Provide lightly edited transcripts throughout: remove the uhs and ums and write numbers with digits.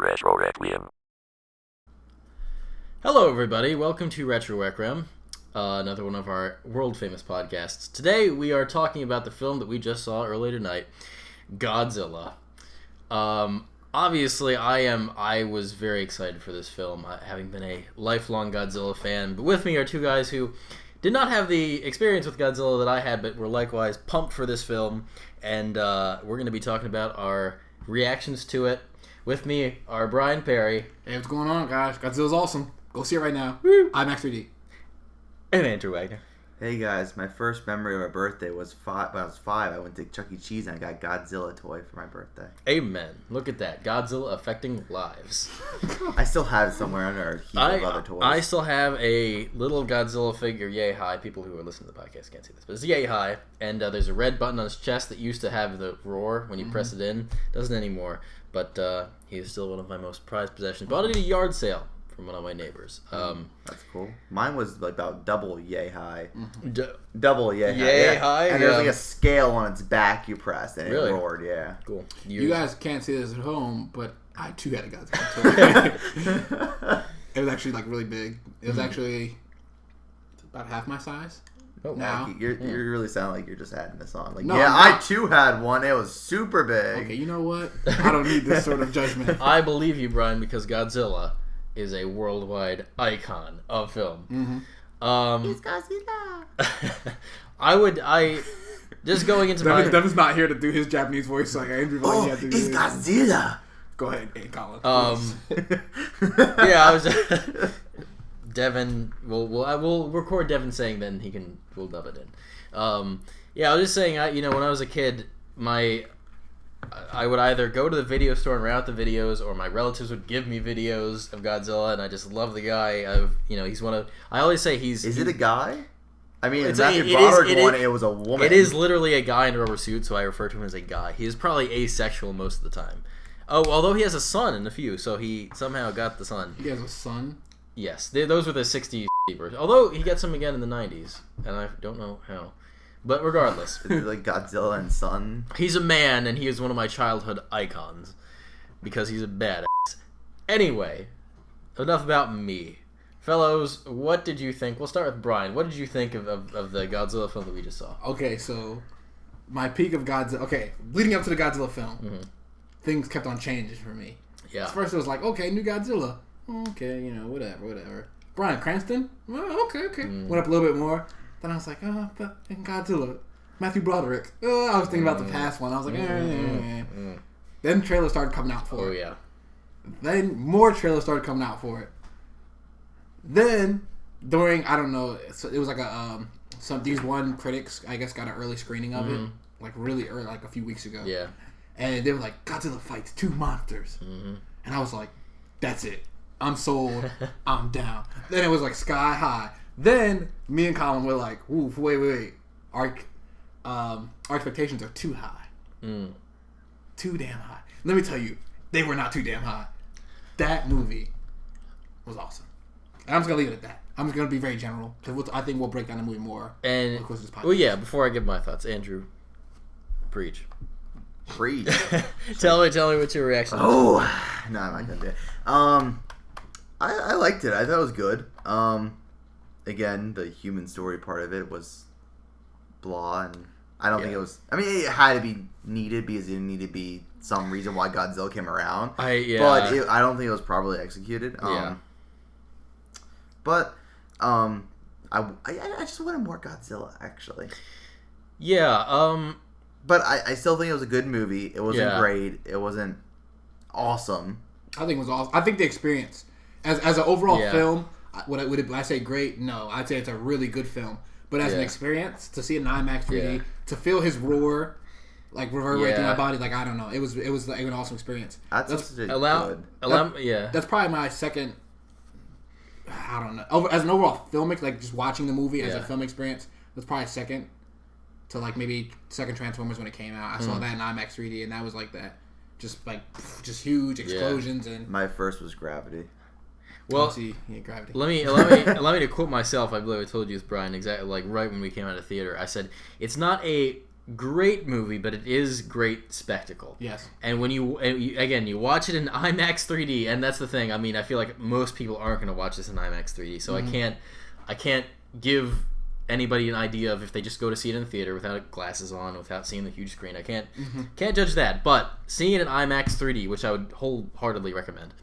Retro Requiem. Hello, everybody. Welcome to Retro Requiem, another one of our world-famous podcasts. Today, we are talking about the film that we just saw earlier tonight, Godzilla. Obviously, I was very excited for this film, having been a lifelong Godzilla fan. But with me are two guys who did not have the experience with Godzilla that I had, but were likewise pumped for this film. And we're going to be talking about our reactions to it. With me are Brian Perry. Hey, what's going on, guys? Godzilla's awesome. Go see it right now. Woo. IMAX 3D. And Andrew Wagner. Hey guys, my first memory of my birthday was when I was 5. I went to Chuck E. Cheese and I got Godzilla toy for my birthday. Amen. Look at that. Godzilla affecting lives. I still have it somewhere under a heap of other toys. I still have a little Godzilla figure, yay high. People who are listening to the podcast can't see this, but it's yay high. And there's a red button on his chest that used to have the roar when you press it in. Doesn't anymore. But he is still one of my most prized possessions. Bought it at a yard sale from one of my neighbors. That's cool. Mine was like about double yay high. Mm-hmm. Double yay high. Yay high? And there's like a scale on its back you pressed and Really? it roared, yeah. Cool. You guys can't see this at home, but I too had a Godzilla toy. It was actually like really big. It was actually about half my size. Oh, now. You really sound like you're just adding this on. Like, No, yeah, I'm I not. too had one. It was super big. Okay, you know what? I don't need this sort of judgment. I believe you, Brian, because Godzilla is a worldwide icon of film. It's Godzilla. I just going into my... Devin's not here to do his Japanese voice like Andrew. Oh, Like, it's Godzilla. Go ahead, hey, Collin. Yeah, I was... Devin, we'll record Devin saying, then we'll dub it in. Yeah, I was just saying, when I was a kid, I would either go to the video store and rent out the videos, or my relatives would give me videos of Godzilla, and I just love the guy. He's one of... I always say he's... Is it a guy? I mean, It's Matthew it Broderick is- one, it was a woman. It is literally a guy in a rubber suit, so I refer to him as a guy. He is probably asexual most of the time. Oh, although he has a son in a few, so he somehow got the son. He has a son. Yes, those were the 60s versions. Although he gets them again in the 90s, and I don't know how. But regardless. Is it like Godzilla and Son? He's a man, and he is one of my childhood icons. Because he's a badass. Anyway, enough about me. Fellows, what did you think? We'll start with Brian. What did you think of the Godzilla film that we just saw? Okay, so my peak of Godzilla. Okay, leading up to the Godzilla film, things kept on changing for me. Yeah. At first, it was like, okay, new Godzilla. Okay, whatever. Bryan Cranston? Okay. Went up a little bit more. Then I was like, but Godzilla. Matthew Broderick. I was thinking about the past one. I was like, Then trailers started coming out for it. Oh, yeah. Then more trailers started coming out for it. Then, during, I don't know, it was like these one critics, I guess, got an early screening of it. Like really early, like a few weeks ago. Yeah. And they were like, Godzilla fights two monsters. And I was like, that's it. I'm sold. I'm down. Then it was like sky high. Then me and Collin were like, ooh, wait. Our expectations are too high. Too damn high. Let me tell you, they were not too damn high. That movie was awesome. And I'm just going to leave it at that. I'm just going to be very general. Because I think we'll break down the movie more. And, well, yeah, before I give my thoughts, Andrew, preach. Preach. Tell me what your reaction was. Oh, no, I'm not going to do it. I liked it. I thought it was good. Again, the human story part of it was blah, and I don't think it was... I mean, it had to be needed because it didn't need to be some reason why Godzilla came around. But I don't think it was properly executed. But I just wanted more Godzilla, actually. Yeah. But I still think it was a good movie. It wasn't great. It wasn't awesome. I think it was awesome. I think the experience, as an overall film, would I say great? No, I'd say it's a really good film. But as an experience, to see it in IMAX 3D, to feel his roar, like reverberate through my body, like I don't know, it was like an awesome experience. That's good. That's probably my second. I don't know. As an overall filmic, like just watching the movie as a film experience, that's probably second to like maybe second Transformers when it came out. I saw that in IMAX 3D, and that was like that. Just huge explosions and my first was Gravity. Well, Gravity. Let me to quote myself. I believe I told you this, Brian, exactly like right when we came out of theater. I said it's not a great movie, but it is great spectacle. Yes. And when you watch it in IMAX 3D, and that's the thing. I mean, I feel like most people aren't going to watch this in IMAX 3D, so I can't give anybody an idea of if they just go to see it in the theater without glasses on, without seeing the huge screen. I can't judge that. But seeing it in IMAX 3D, which I would wholeheartedly recommend,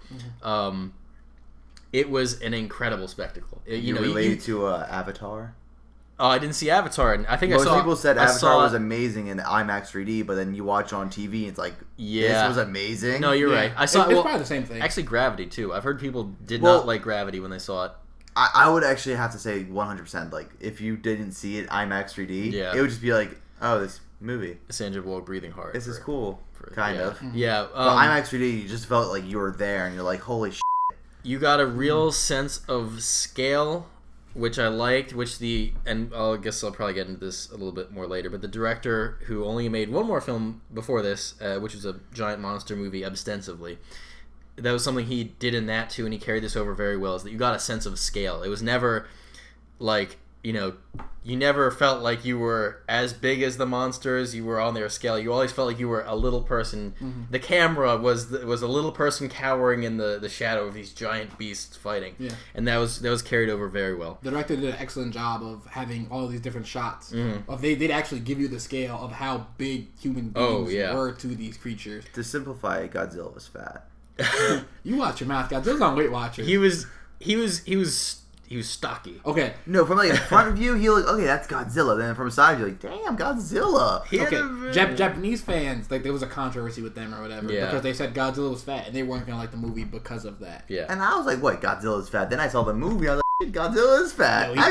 it was an incredible spectacle. You related to Avatar? Oh, I didn't see Avatar, and I think most people said Avatar was amazing in IMAX 3D, but then you watch it on TV, and it's like, this was amazing. No, you're right. I saw it's probably the same thing. Actually, Gravity too. I've heard people did not like Gravity when they saw it. I would actually have to say 100%. Like, if you didn't see it IMAX 3D, it would just be like, oh, this movie. Sandra Bullock breathing hard. This is cool, kind of. Yeah. But IMAX 3D, you just felt like you were there, and you're like, holy shit. You got a real sense of scale, which I liked, and I guess I'll probably get into this a little bit more later, but the director who only made one more film before this, which was a giant monster movie ostensibly, that was something he did in that too, and he carried this over very well, is that you got a sense of scale. It was never like, you never felt like you were as big as the monsters, you were on their scale. You always felt like you were a little person. The camera was a little person cowering in the shadow of these giant beasts fighting. Yeah. And that was carried over very well. The director did an excellent job of having all of these different shots. They'd actually give you the scale of how big human beings were to these creatures. To simplify, Godzilla was fat. You watch your mouth, Godzilla's on Weight Watchers. He was stocky. Okay. No, from like a front view, he looked, okay, that's Godzilla. Then from a side view, like, damn, Godzilla. Japanese fans, like, there was a controversy with them or whatever because they said Godzilla was fat and they weren't gonna like the movie because of that. Yeah. And I was like, what? Godzilla's fat? Then I saw the movie. I was like, Godzilla is fat. No,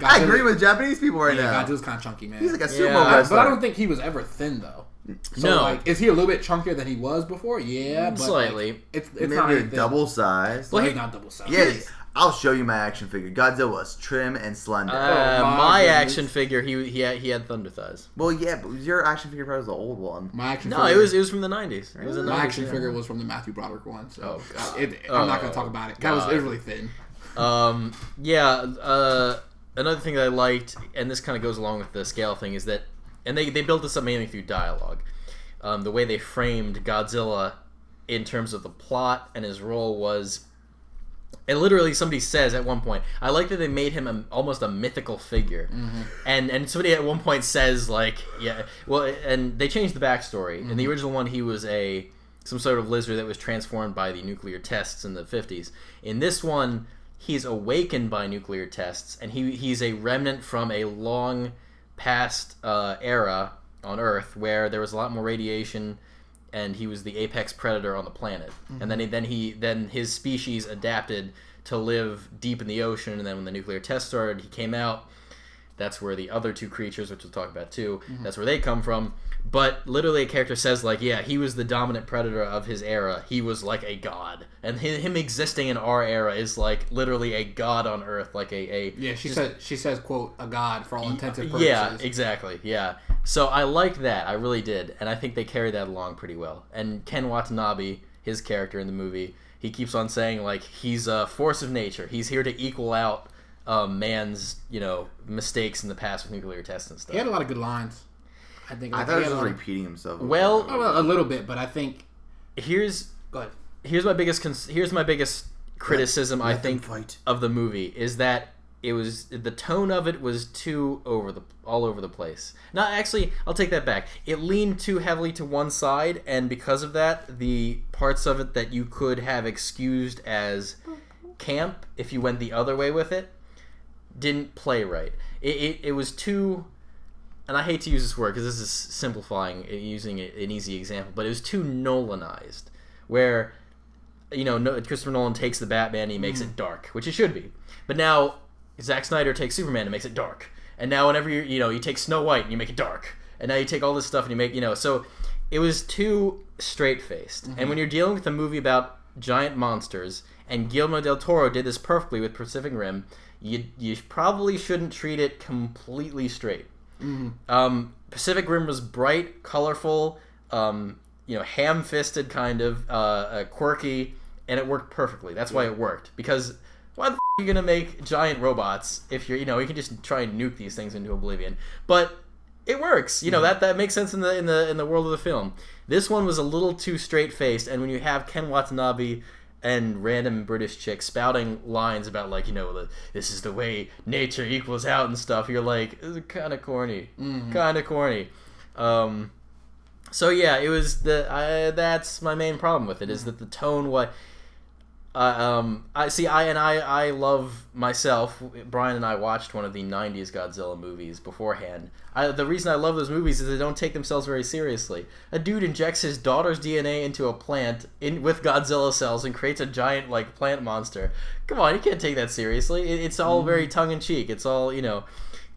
I agree with Japanese people right now. Godzilla's kind of chunky, man. He's like a sumo wrestler. But I don't think he was ever thin though. So, no. Like, is he a little bit chunkier than he was before? Yeah, but slightly. Like, it's maybe not a double size. Well, he's not double size. Yeah, I'll show you my action figure. Godzilla was trim and slender. My action figure, he had thunder thighs. Well, yeah, but your action figure probably was the old one. My action figure, it was from the 90s. It was my action figure was from the Matthew Broderick one. So God. I'm not going to talk about it. That was really thin. Another thing that I liked, and this kind of goes along with the scale thing, is that, and they built this up mainly through dialogue. The way they framed Godzilla in terms of the plot and his role was, and literally somebody says at one point, I like that they made him almost a mythical figure. And somebody at one point says, like, and they changed the backstory. In the original one, he was some sort of lizard that was transformed by the nuclear tests in the 50s. In this one, he's awakened by nuclear tests, and he's a remnant from a long past era on Earth where there was a lot more radiation, and he was the apex predator on the planet. And then his species adapted to live deep in the ocean, and then when the nuclear test started, he came out. That's where the other two creatures, which we'll talk about too, that's where they come from. But literally a character says, like, yeah, he was the dominant predator of his era. He was like a god. And him existing in our era is like literally a god on Earth. Like she says, quote, a god for all intents and purposes. Yeah, exactly, yeah. So I liked that. I really did. And I think they carried that along pretty well. And Ken Watanabe, his character in the movie, he keeps on saying, like, he's a force of nature. He's here to equal out man's, mistakes in the past with nuclear tests and stuff. He had a lot of good lines. I thought he was just repeating himself. Well, a little bit, but I think here's my biggest criticism I think of the movie is that the tone of it was too all over the place. No, actually, I'll take that back. It leaned too heavily to one side, and because of that, the parts of it that you could have excused as camp if you went the other way with it didn't play right. It was too. And I hate to use this word because this is simplifying, using an easy example, but it was too Nolanized, where, Christopher Nolan takes the Batman and he makes it dark, which it should be. But now Zack Snyder takes Superman and makes it dark. And now whenever you take Snow White and you make it dark. And now you take all this stuff and you make, so it was too straight-faced. And when you're dealing with a movie about giant monsters, and Guillermo del Toro did this perfectly with Pacific Rim, you probably shouldn't treat it completely straight. Pacific Rim was bright, colorful, ham-fisted kind of, quirky, and it worked perfectly. That's why it worked. Because why the f*** are you gonna make giant robots if you can just try and nuke these things into oblivion? But it works. You know, that makes sense in the world of the film. This one was a little too straight-faced, and when you have Ken Watanabe and random British chicks spouting lines about, like, you know, this is the way nature equals out and stuff, you're like, this is kind of corny. Kind of corny. So yeah, it was that's my main problem with it, is that the tone, I love myself. Brian and I watched one of the 90s Godzilla movies beforehand. The reason I love those movies is they don't take themselves very seriously. A dude injects his daughter's DNA into a plant with Godzilla cells and creates a giant, like, plant monster. Come on, you can't take that seriously. It's all very tongue-in-cheek. It's all, you know,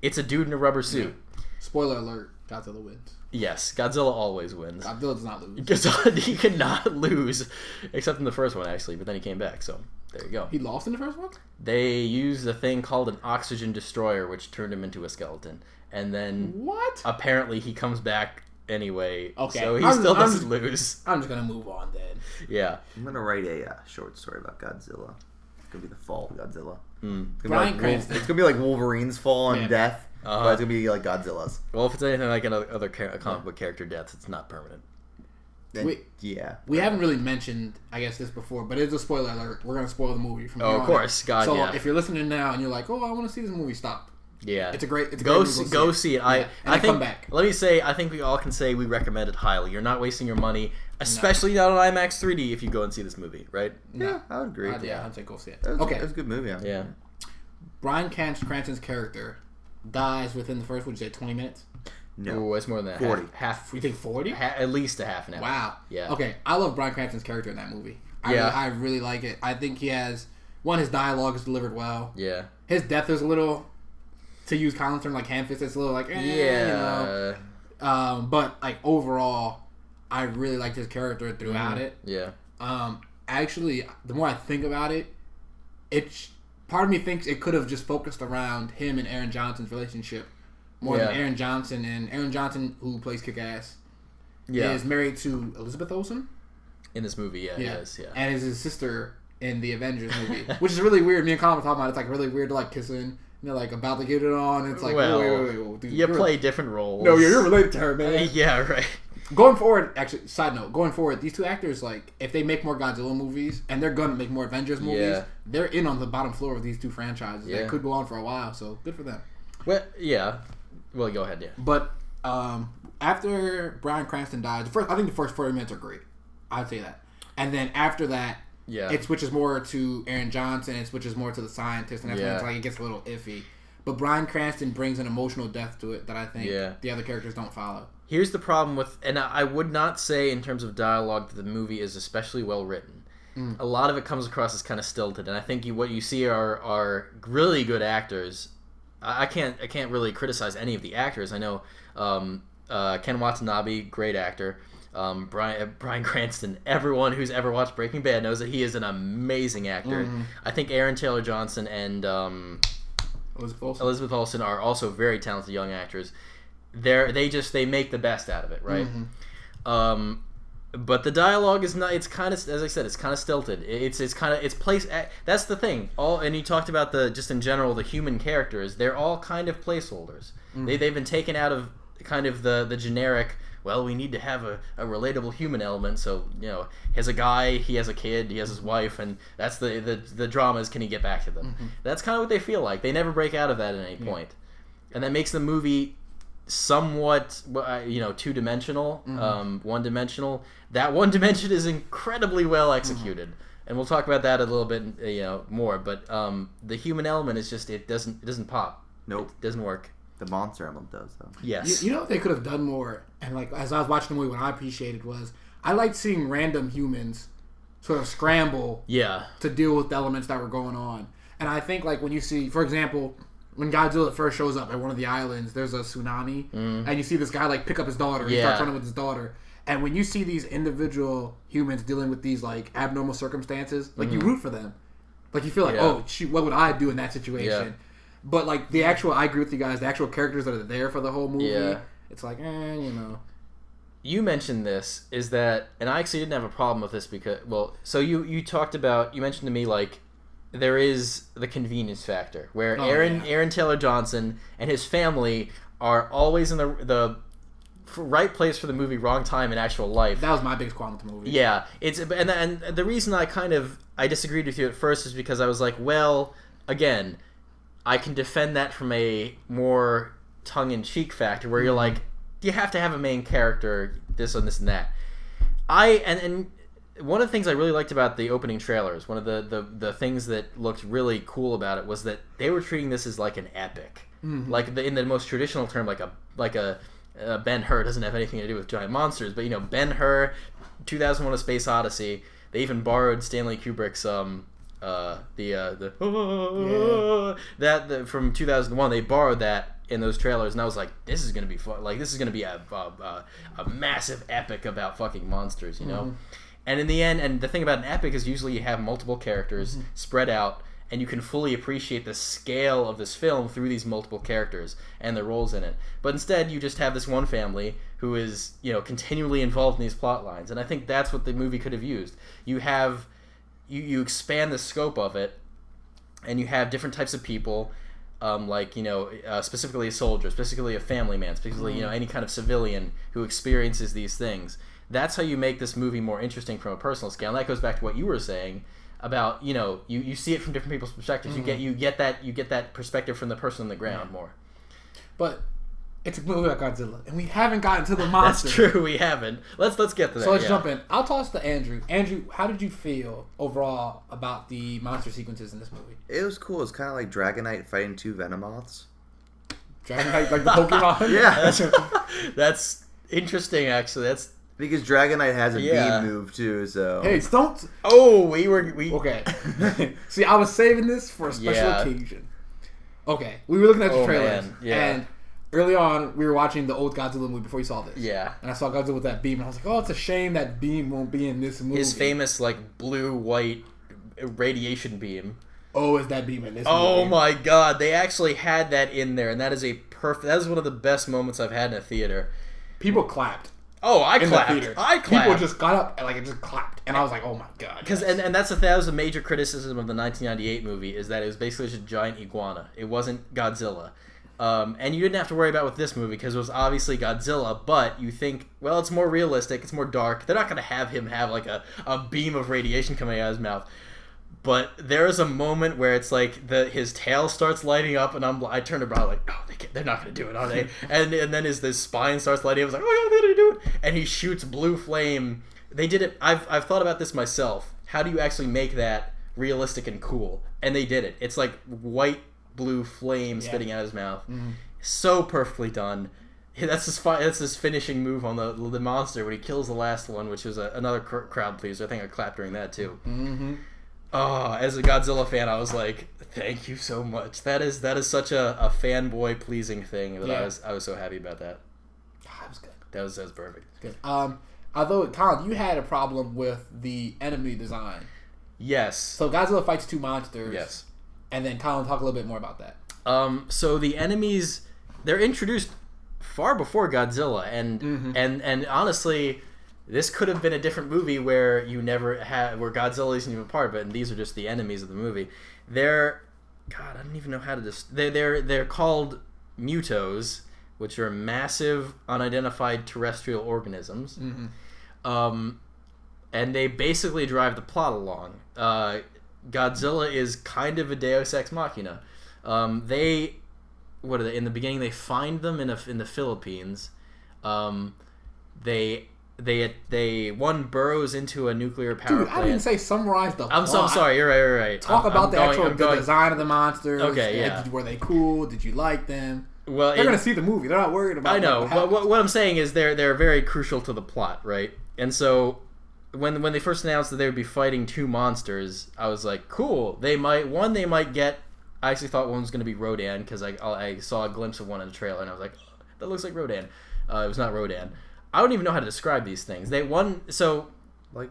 it's a dude in a rubber suit. Spoiler alert, Godzilla wins. Yes, Godzilla always wins. Godzilla does not lose. Godzilla, he could not lose, except in the first one, actually, but then he came back, so there you go. He lost in the first one? They used a thing called an oxygen destroyer, which turned him into a skeleton. And then what? Apparently he comes back anyway, okay. So he still doesn't lose. I'm just going to move on then. Yeah. I'm going to write a short story about Godzilla. It's going to be the fall of Godzilla. Bryan Cranston. It's going to be like Wolverine's fall and death. But it's going to be like Godzilla's. Well, if it's anything like another comic book character deaths, it's not permanent. We haven't really mentioned, I guess, this before, but it's a spoiler alert. We're going to spoil the movie from here on. Of course. God, so yeah. if you're listening now and you're like, oh, I want to see this movie, stop. Yeah. It's a great go movie. see it. Yeah. I think, come back. Let me say, I think we all can say we recommend it highly. You're not wasting your money, especially not on IMAX 3D if you go and see this movie, right? Yeah, I would agree. I'd say go see it. It was a good movie. Yeah. Bryan Cranston's character dies within the first, would you say, 20 minutes? No. Ooh, it's more than that. 40. Half. You think 40? At least a half an hour. Wow. Yeah. Okay, I love Bryan Cranston's character in that movie. I really like it. I think he has, his dialogue is delivered well. Yeah. His death is a little, to use Collin's term, like ham-fisted. It's a little like, you know. But, like, overall, I really liked his character throughout it. Yeah. Actually, the more I think about it, part of me thinks it could have just focused around him and Aaron Johnson's relationship more than Aaron Johnson. And Aaron Johnson, who plays Kick-Ass, is married to Elizabeth Olsen. In this movie, he is. Yeah. And is his sister in the Avengers movie, which is really weird. Me and Colin were talking about it. It's like really weird to like kissing. And they're like about to get it on. And it's like, wait, dude, you play different roles. No, you're related to her, man. Yeah, right. Going forward, actually, side note, these two actors, like, if they make more Godzilla movies, and they're going to make more Avengers movies, they're in on the bottom floor of these two franchises. Yeah. That could go on for a while, so good for them. Well, yeah. Well, go ahead, yeah. But after Bryan Cranston dies, I think the first 40 minutes are great. I'd say that. And then after that, it switches more to Aaron Johnson, it switches more to the scientist, and that's when it gets a little iffy. But Bryan Cranston brings an emotional depth to it that I think the other characters don't follow. Here's the problem with, and I would not say in terms of dialogue that the movie is especially well written. A lot of it comes across as kind of stilted, and I think what you see are really good actors. I can't really criticize any of the actors. I know Ken Watanabe, great actor. Bryan Cranston. Everyone who's ever watched Breaking Bad knows that he is an amazing actor. I think Aaron Taylor Johnson and Elizabeth Olsen are also very talented young actors. They make the best out of it, right? But the dialogue is not. It's kind of, as I said, it's kind of stilted. It's placed. That's the thing. And you talked about just in general the human characters. They're all kind of placeholders. They've been taken out of kind of the generic. Well, we need to have a relatable human element. So he has a guy, he has a kid, he has his wife, and that's the drama is, can he get back to them? That's kind of what they feel like. They never break out of that at any point, and that makes the movie somewhat two-dimensional, one-dimensional. That one dimension is incredibly well executed, and we'll talk about that a little bit more, but the human element is just, it doesn't pop. Nope. It doesn't work. The monster element does, though. Yes. You know what they could have done more, and like as I was watching the movie, what I appreciated was I liked seeing random humans sort of scramble to deal with the elements that were going on. And I think like when you see, for example, when Godzilla first shows up at one of the islands, there's a tsunami, and you see this guy like pick up his daughter, he starts running with his daughter. And when you see these individual humans dealing with these like abnormal circumstances, like you root for them. Like you feel like, oh, shoot, what would I do in that situation? Yeah. But like the actual, I agree with you guys, the actual characters that are there for the whole movie, it's like, You mentioned this, is that, and I actually didn't have a problem with this because, so you talked about, you mentioned to me like, there is the convenience factor where Aaron Taylor Johnson and his family are always in the right place for the movie, wrong time in actual life. That was my biggest qualm with the movie. Yeah, and the reason I disagreed with you at first is because I was like, well, again, I can defend that from a more tongue-in-cheek factor where you're like, you have to have a main character, this and this and that. And one of the things I really liked about the opening trailers, one of the things that looked really cool about it was that they were treating this as like an epic, like in the most traditional term, like a Ben-Hur. Doesn't have anything to do with giant monsters, but Ben-Hur, 2001: A Space Odyssey. They even borrowed Stanley Kubrick's from 2001. They borrowed that in those trailers, and I was like, this is gonna be fun. Like, this is gonna be a massive epic about fucking monsters, you know. And in the end, and the thing about an epic is usually you have multiple characters spread out, and you can fully appreciate the scale of this film through these multiple characters and their roles in it. But instead, you just have this one family who is, continually involved in these plot lines. And I think that's what the movie could have used. You have, you expand the scope of it, and you have different types of people, specifically a soldier, specifically a family man, specifically, any kind of civilian who experiences these things. That's how you make this movie more interesting from a personal scale. And that goes back to what you were saying about, you see it from different people's perspectives. You get that perspective from the person on the ground more. But it's a movie about Godzilla, and we haven't gotten to the monster. That's true, we haven't. Let's get to that. So let's jump in. I'll toss to Andrew. Andrew, how did you feel overall about the monster sequences in this movie? It was cool. It's kind of like Dragonite fighting two Venomoths. Dragonite, like the Pokemon? Yeah. That's interesting, actually. That's because Dragonite has a beam move too, so... Hey, don't... Oh, we... Okay. See, I was saving this for a special occasion. Okay, we were looking at the trailers, and early on, we were watching the old Godzilla movie before you saw this. Yeah. And I saw Godzilla with that beam, and I was like, oh, it's a shame that beam won't be in this movie. His famous, blue-white radiation beam. Oh, is that beam in this movie? Oh my god, they actually had that in there, and that is that is one of the best moments I've had in a theater. People clapped. Oh, I clapped. People just got up and it just clapped, and I was like, "Oh my god!" Because and that was a major criticism of the 1998 movie, is that it was basically just a giant iguana. It wasn't Godzilla, and you didn't have to worry about with this movie because it was obviously Godzilla. But you think, well, it's more realistic, it's more dark. They're not going to have him have like a beam of radiation coming out of his mouth. But there is a moment where it's like his tail starts lighting up, and I turned around like, oh, they're not going to do it, are they? and then his spine starts lighting up. I was like, oh yeah, they're going to do it. And he shoots blue flame. They did it. I've thought about this myself. How do you actually make that realistic and cool? And they did it. It's like white blue flame spitting out of his mouth. Mm-hmm. So perfectly done. That's his finishing move on the monster when he kills the last one, which was another crowd pleaser. I think I clapped during that too. Mm-hmm. Oh, as a Godzilla fan, I was like, "Thank you so much." That is such a fanboy pleasing thing that I was so happy about that. That was good. That was perfect. Good. Although Collin, you had a problem with the enemy design. Yes. So Godzilla fights two monsters. Yes. And then Collin, talk a little bit more about that. So the enemies, they're introduced far before Godzilla, and honestly, this could have been a different movie where where Godzilla isn't even part of it, and these are just the enemies of the movie. I don't even know how to they're called Mutos, which are massive unidentified terrestrial organisms. Mm-hmm. And they basically drive the plot along. Godzilla is kind of a Deus Ex Machina. What are they? In the beginning, they find them in the Philippines. One burrows into a nuclear power plant. I didn't say summarize the plot. I'm sorry. You're right. Talk about the design of the monsters. Okay, yeah. Were they cool? Did you like them? Well, they're going to see the movie. They're not worried about. I know. What I'm saying is they're very crucial to the plot, right? And so when they first announced that they would be fighting two monsters, I was like, cool. They might get. I actually thought one was going to be Rodan because I saw a glimpse of one in the trailer, and I was like, oh, that looks like Rodan. It was not Rodan. I don't even know how to describe these things. Like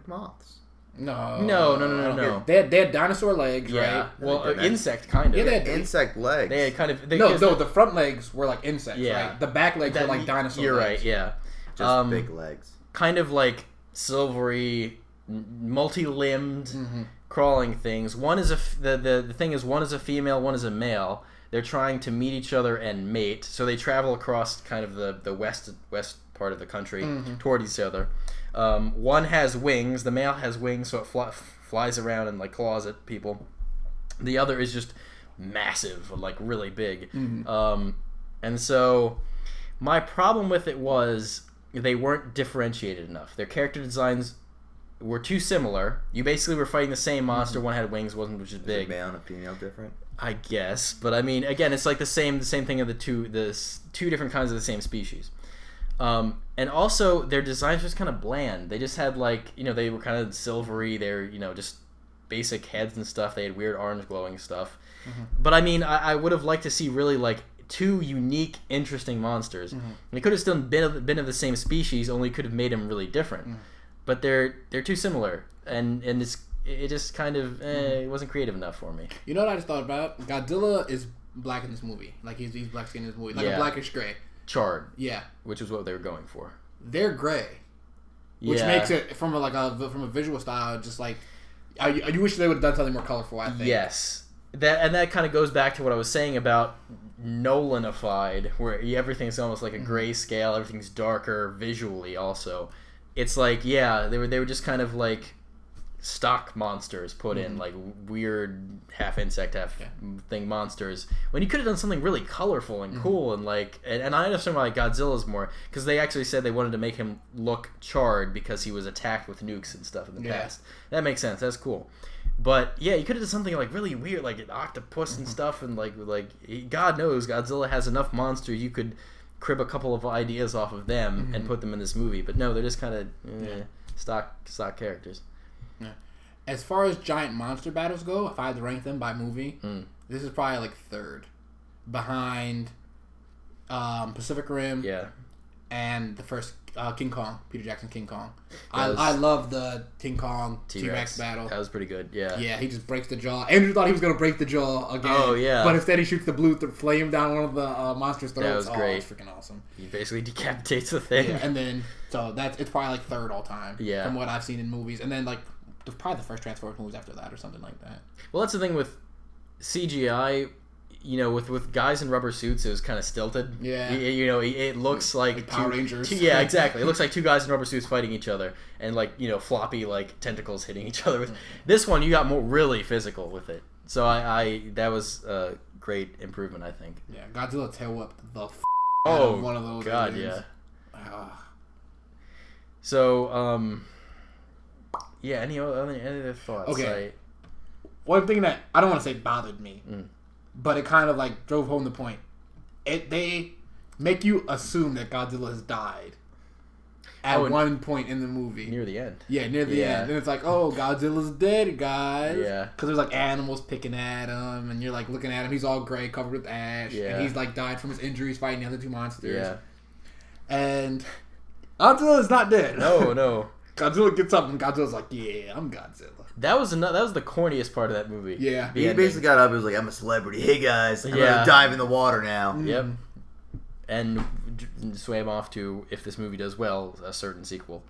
moths. No. They had dinosaur legs, right? Well, insect kind of. Yeah, they had insect legs. They had kind of. The front legs were like insects. Yeah. Right? The back legs were like dinosaur. You're legs. Right. Yeah. Just big legs. Kind of like silvery, multi-limbed, crawling things. One is the thing is one is a female, one is a male. They're trying to meet each other and mate. So they travel across kind of the west part of the country toward each other. One has wings. The male has wings, so it flies around and like claws at people. The other is just massive, like really big. And so my problem with it was they weren't differentiated enough. Their character designs were too similar. You basically were fighting the same monster. One had wings, one was just big. Is a male and a female different? I guess, but I mean, again, it's like the same thing of the two different kinds of the same species. And also their designs were just kind of bland. They just had like, they were kind of silvery. They're, just basic heads and stuff. They had weird orange glowing stuff. But I mean, I would have liked to see really like two unique, interesting monsters. They could have still been of the same species, only could have made them really different. But they're too similar, and it just kind of it wasn't creative enough for me. You know what I just thought about? Godzilla is black in this movie. Like he's black skin in this movie, like a blackish gray. Charred. Yeah. Which is what they were going for. They're gray. Which makes it from a visual style just like I wish they would have done something more colorful, I think. Yes. That kind of goes back to what I was saying about Nolanified, where everything's almost like a grayscale, everything's darker visually also. It's like, they were just kind of like stock monsters put in, like weird half insect, half thing monsters, when you could have done something really colorful and cool and like, and I understand why Godzilla's more, because they actually said they wanted to make him look charred because he was attacked with nukes and stuff in the past. That makes sense. That's cool. But you could have done something like really weird, like an octopus and stuff, and like God knows Godzilla has enough monsters you could crib a couple of ideas off of them and put them in this movie. But no, they're just kind of stock characters. Yeah. As far as giant monster battles go, if I had to rank them by movie, this is probably like third, behind Pacific Rim. And the first King Kong, Peter Jackson King Kong. I love the King Kong T-Rex battle. That was pretty good, yeah. Yeah, he just breaks the jaw. Andrew thought he was going to break the jaw again. Oh, yeah. But instead he shoots the blue flame down one of the monster's throats. That was great. It's freaking awesome. He basically decapitates the thing. Yeah, and then, so it's probably like third all time. Yeah. From what I've seen in movies. And then like, probably the first Transformers movies after that or something like that. Well, that's the thing with CGI. With guys in rubber suits, it was kind of stilted. Yeah. It looks like Power Rangers. Yeah, exactly. It looks like two guys in rubber suits fighting each other, and floppy tentacles hitting each other. With this one, you got more really physical with it. So that was a great improvement, I think. Yeah, Godzilla tail whipped the out of one of those. God, aliens. yeah. So, any other thoughts? Okay. One thing that I don't want to say bothered me. But it kind of like drove home the point. They make you assume that Godzilla has died at one point in the movie. Near the end. Yeah, near the end. And it's like, oh, Godzilla's dead, guys. Yeah. Because there's like animals picking at him, and you're like looking at him. He's all gray, covered with ash. Yeah. And he's like died from his injuries fighting the other two monsters. Yeah. And Godzilla is not dead. No. Godzilla gets up, and Godzilla's like, yeah, I'm Godzilla. That was the corniest part of that movie. Yeah. He basically got up and was like, I'm a celebrity. Hey, guys. I'm going to dive in the water now. Yep. And swam off to, if this movie does well, a certain sequel.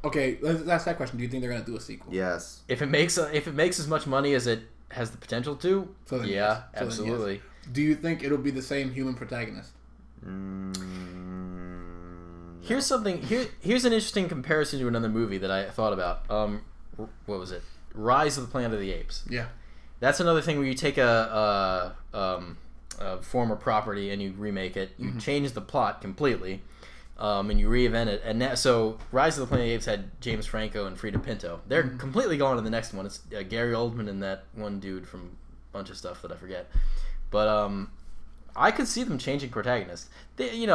Okay, let's ask that question. Do you think they're going to do a sequel? Yes. If it makes as much money as it has the potential to, yes. Absolutely. Yes. Do you think it'll be the same human protagonist? Here's something. Here's an interesting comparison to another movie that I thought about. What was it? Rise of the Planet of the Apes. Yeah. That's another thing where you take a former property and you remake it. You change the plot completely, and you reinvent it. And so Rise of the Planet of the Apes had James Franco and Freida Pinto. They're completely gone in the next one. It's Gary Oldman and that one dude from a bunch of stuff that I forget. But I could see them changing protagonists. They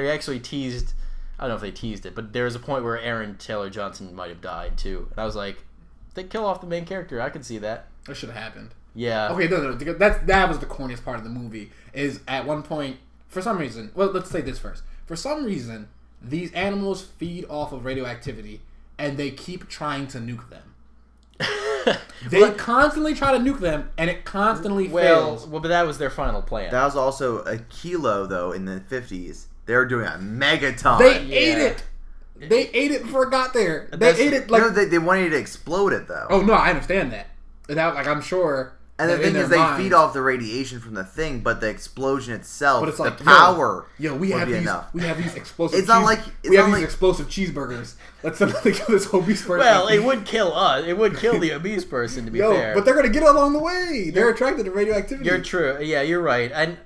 actually teased. I don't know if they teased it, but there was a point where Aaron Taylor Johnson might have died too, and I was like, they kill off the main character. I could see that. That should have happened. Yeah. Okay, no. That was the corniest part of the movie. Is at one point, for some reason. Well, let's say this first. For some reason, these animals feed off of radioactivity, and they keep trying to nuke them. They constantly try to nuke them, and it constantly fails. Well, but that was their final plan. That was also a kilo, though, in the 50s. They were doing a megaton. They ate it. They ate it before it got there. They ate it like... No, they wanted to explode it, though. Oh, no, I understand that. I'm sure... And the thing is, they feed off the radiation from the thing, but the explosion itself, but it's like, the power, we have these explosive. It's not like these explosive cheeseburgers. Let's simply kill this obese person. Well, it would kill us. It would kill the obese person. To be fair, but they're gonna get it along the way. They're attracted to radioactivity. You're true. Yeah, you're right. And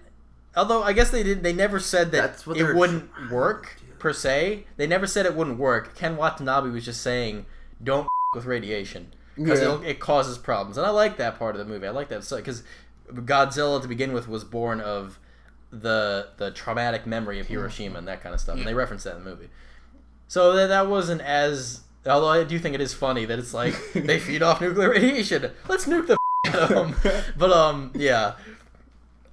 although I guess they never said that it wouldn't work per se. They never said it wouldn't work. Ken Watanabe was just saying, don't with radiation. Because it causes problems. And I like that part of the movie. I like that. Because Godzilla, to begin with, was born of the traumatic memory of Hiroshima and that kind of stuff. And they reference that in the movie. So that wasn't as... Although I do think it is funny that it's like, they feed off nuclear radiation. Let's nuke the out of them. But, yeah.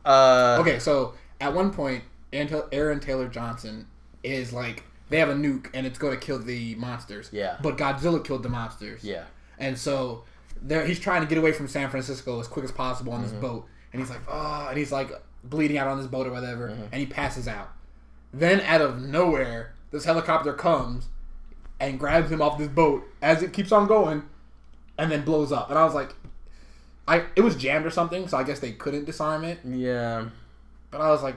Okay, so at one point, Aaron Taylor-Johnson is like... They have a nuke, and it's going to kill the monsters. Yeah. But Godzilla killed the monsters. Yeah. And so he's trying to get away from San Francisco as quick as possible on this boat. And he's like, and he's like bleeding out on this boat or whatever. And he passes out. Then out of nowhere, this helicopter comes and grabs him off this boat as it keeps on going and then blows up. And I was like, it was jammed or something, so I guess they couldn't disarm it. Yeah. But I was like,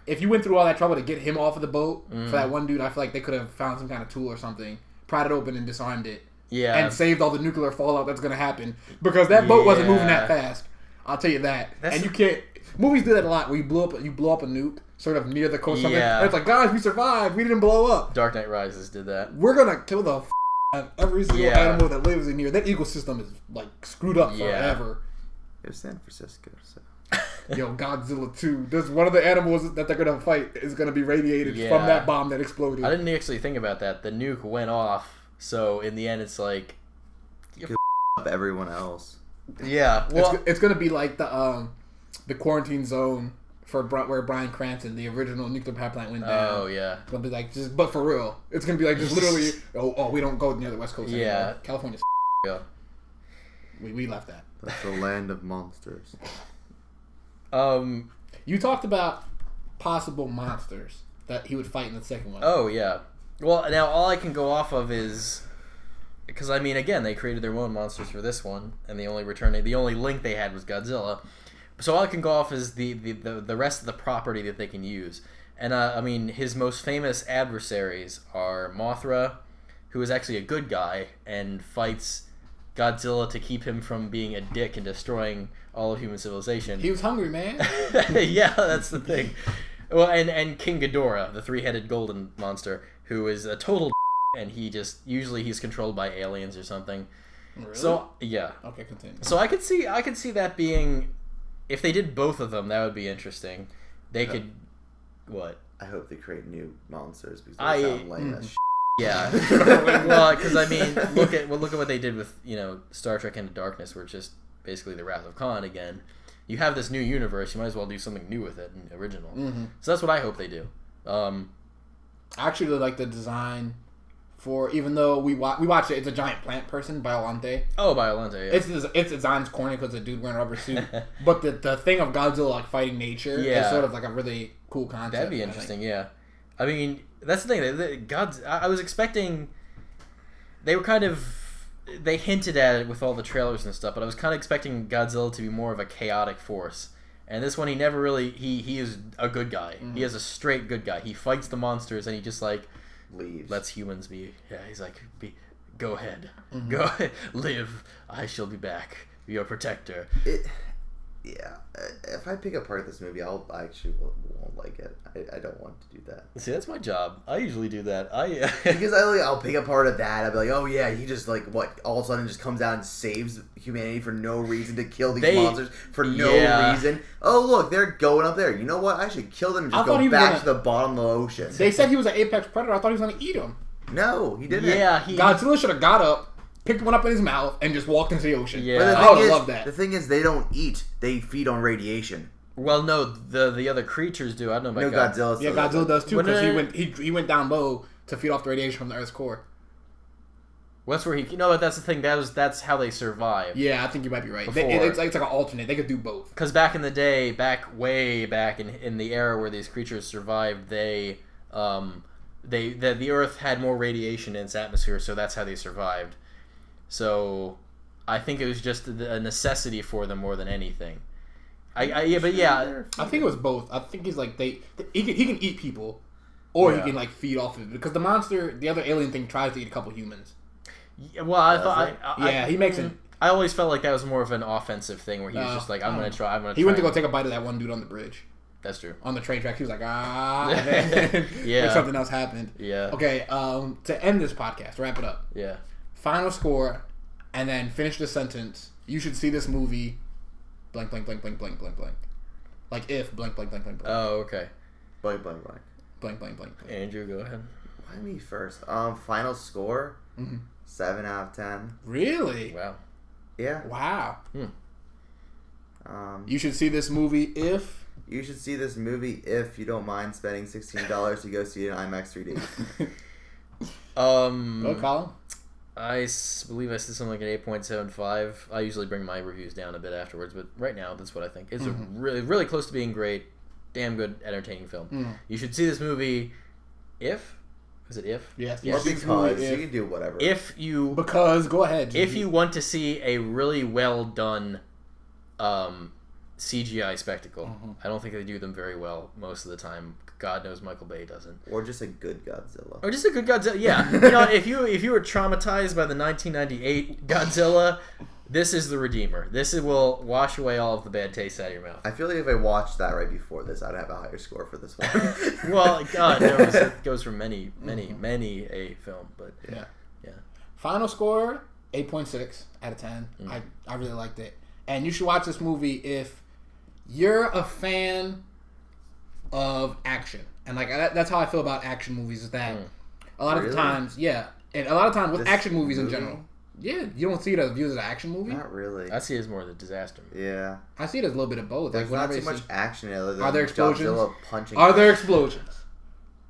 if you went through all that trouble to get him off of the boat for that one dude, I feel like they could have found some kind of tool or something, pried it open and disarmed it. Yeah. And saved all the nuclear fallout that's going to happen. Because that boat wasn't moving that fast. I'll tell you that. And you can't... Movies do that a lot where you blow up a nuke sort of near the coast. Yeah. And it's like, guys, we survived. We didn't blow up. Dark Knight Rises did that. We're going to kill the out of every single animal that lives in here. That ecosystem is like screwed up forever. It's San Francisco, so... Yo, Godzilla 2. There's one of the animals that they're going to fight is going to be radiated from that bomb that exploded. I didn't actually think about that. The nuke went off. So in the end, it's like up everyone else. Yeah, well, it's gonna be like the quarantine zone for where Bryan Cranston, the original nuclear power plant, went down. Oh yeah, it's gonna be like but for real, it's gonna be like just literally. we don't go near the West Coast anymore. Yeah, California's yeah. We left that. That's the land of monsters. You talked about possible monsters that he would fight in the second one. Oh yeah. Well, now all I can go off of is because I mean, again, they created their own monsters for this one, and the only link they had was Godzilla. So all I can go off is the rest of the property that they can use, and I mean, his most famous adversaries are Mothra, who is actually a good guy and fights Godzilla to keep him from being a dick and destroying all of human civilization. He was hungry, man. Yeah, that's the thing. Well, and King Ghidorah, the three-headed golden monster, who is a total and usually he's controlled by aliens or something. Really? So yeah. Okay, continue. So I could see that being, if they did both of them, that would be interesting. They could, what? I hope they create new monsters because they sound lame as shit. Yeah. Well, because I mean, look at what they did with Star Trek Into Darkness, where it's just basically the Wrath of Khan again. You have this new universe, you might as well do something new with it and original. Mm-hmm. So that's what I hope they do. I actually really like the design for, even though we watched it, it's a giant plant person, Biollante. Oh, Biollante, yeah. Its design's corny because the dude wearing a rubber suit. But the thing of Godzilla like fighting nature is sort of like a really cool concept. That'd be interesting, yeah. I mean, that's the thing. I was expecting... They hinted at it with all the trailers and stuff, but I was kind of expecting Godzilla to be more of a chaotic force. And this one, he never really... He is a good guy. Mm-hmm. He is a straight good guy. He fights the monsters, and he just, like... leaves. Lets humans be... Yeah, he's like, go ahead. Mm-hmm. Go ahead. Live. I shall be back. Be your protector. Yeah. If I pick apart this movie, I actually won't like it. I don't want to do that. See, that's my job. I usually do that. Because I'll pick apart of that. I'll be like, oh yeah, he just like all of a sudden just comes out and saves humanity for no reason to kill these monsters for no reason. Oh look, they're going up there. You know what? I should kill them and just go back to the bottom of the ocean. They said he was an apex predator. I thought he was going to eat them. No, he didn't. Yeah, Godzilla should have got up, picked one up in his mouth, and just walked into the ocean. Yeah, but I would love that. The thing is, they don't eat; they feed on radiation. Well, no, the other creatures do. I don't know about Godzilla. Yeah, Godzilla does too, because he went down low to feed off the radiation from the Earth's core. Well, that's where he. No, that's the thing. That's how they survived. Yeah, I think you might be right. It's like an alternate. They could do both. Because back in the day, way back in the era where these creatures survived, the Earth had more radiation in its atmosphere, so that's how they survived. So I think it was just a necessity for them more than anything. I think it was both. I think he's like he can eat people, or he can like feed off of it because the other alien thing tries to eat a couple humans. Yeah, well, I thought he makes it. I always felt like that was more of an offensive thing where he was just like, I'm gonna try. He went to go take a bite of that one dude on the bridge. That's true. On the train track, he was like, and then like something else happened. Yeah. Okay. To end this podcast, wrap it up. Yeah. Final score, and then finish the sentence. You should see this movie. Blank, blank, blank, blank, blank, blank, blank. Like if blank, blank, blank, blank, blank. Oh, okay. Blank, blank, blank. Blank, blank, blank, blank. Andrew, go ahead. Why me first? Final score. 7 out of 10. Really? Wow. Yeah. Wow. You should see this movie if. You should see this movie if you don't mind spending $16 to go see it in IMAX 3D. Go, Colin. I believe I said something like an 8.75. I usually bring my reviews down a bit afterwards, but right now that's what I think. It's a really, really close to being great, damn good, entertaining film. You should see this movie if. Is it if? Yes. Or because you can do whatever. Because go ahead. If you want to see a really well done CGI spectacle, I don't think they do them very well most of the time. God knows Michael Bay doesn't. Or just a good Godzilla. Yeah. If you were traumatized by the 1998 Godzilla, this is the Redeemer. Will wash away all of the bad taste out of your mouth. I feel like if I watched that right before this, I'd have a higher score for this one. Well, God knows it goes for many a film, but yeah. Final score 8.6 out of 10. I really liked it, and you should watch this movie if you're a fan of action. And like that's how I feel about action movies. Is that a lot of the times, and a lot of times with action movies in general. Yeah, you don't see it as viewed as an action movie? Not really. I see it as more of a disaster movie. Yeah. I see it as a little bit of both. There's not too much action other than are there explosions? Godzilla punching. Are there explosions?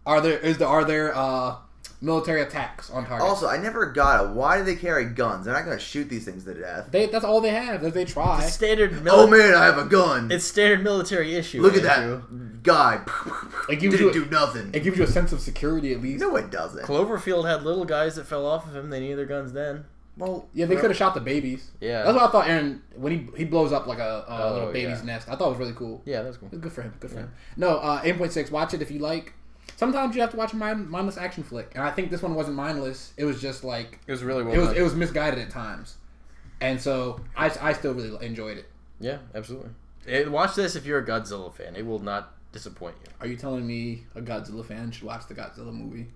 Are there military attacks on target? Also, I never got it. Why do they carry guns? They're not going to shoot these things to death. That's all they have. They try. It's standard. Oh man, I have a gun. It's standard military issue. Look at that guy. It didn't do nothing. It gives you a sense of security at least. No, it doesn't. Cloverfield had little guys that fell off of him. They needed their guns then. Well, yeah, they could have shot the babies. Yeah, that's what I thought. Aaron, when he blows up like a little baby's nest, I thought it was really cool. Yeah, that's cool. Good for him. Good for him. No, 8.6. Watch it if you like. Sometimes you have to watch a mindless action flick, and I think this one wasn't mindless. It was just like it was really well done. It was misguided at times, and so I still really enjoyed it. Yeah, absolutely. Watch this if you're a Godzilla fan. It will not disappoint you. Are you telling me a Godzilla fan should watch the Godzilla movie?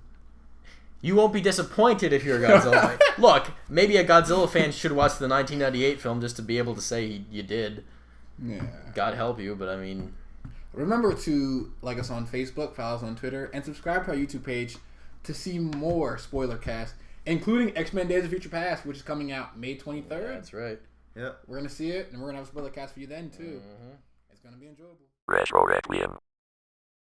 You won't be disappointed if you're a Godzilla fan. Look, maybe a Godzilla fan should watch the 1998 film just to be able to say you did. Yeah. God help you, but I mean... Remember to like us on Facebook, follow us on Twitter, and subscribe to our YouTube page to see more Spoilercast, including X-Men Days of Future Past, which is coming out May 23rd. Yeah, that's right. Yep. We're going to see it, and we're going to have a Spoilercast for you then, too. It's going to be enjoyable. Retro Requiem.